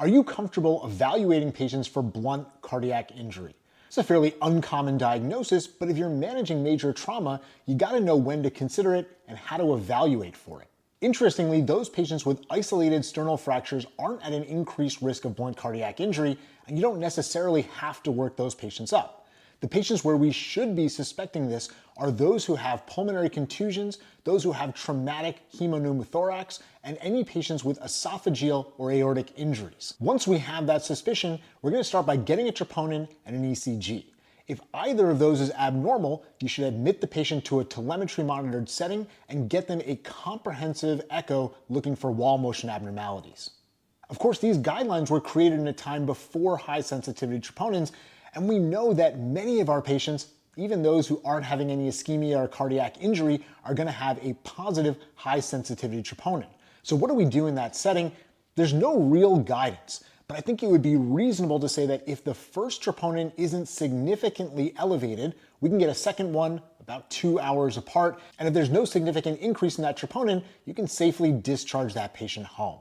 Are you comfortable evaluating patients for blunt cardiac injury? It's a fairly uncommon diagnosis, but if you're managing major trauma, you gotta know when to consider it and how to evaluate for it. Interestingly, those patients with isolated sternal fractures aren't at an increased risk of blunt cardiac injury, and you don't necessarily have to work those patients up. The patients where we should be suspecting this are those who have pulmonary contusions, those who have traumatic hemopneumothorax, and any patients with esophageal or aortic injuries. Once we have that suspicion, we're going to start by getting a troponin and an ECG. If either of those is abnormal, you should admit the patient to a telemetry monitored setting and get them a comprehensive echo looking for wall motion abnormalities. Of course, these guidelines were created in a time before high sensitivity troponins, and we know that many of our patients, even those who aren't having any ischemia or cardiac injury, are going to have a positive high sensitivity troponin. So what do we do in that setting? There's no real guidance, but I think it would be reasonable to say that if the first troponin isn't significantly elevated, we can get a second one about 2 hours apart, and if there's no significant increase in that troponin, you can safely discharge that patient home.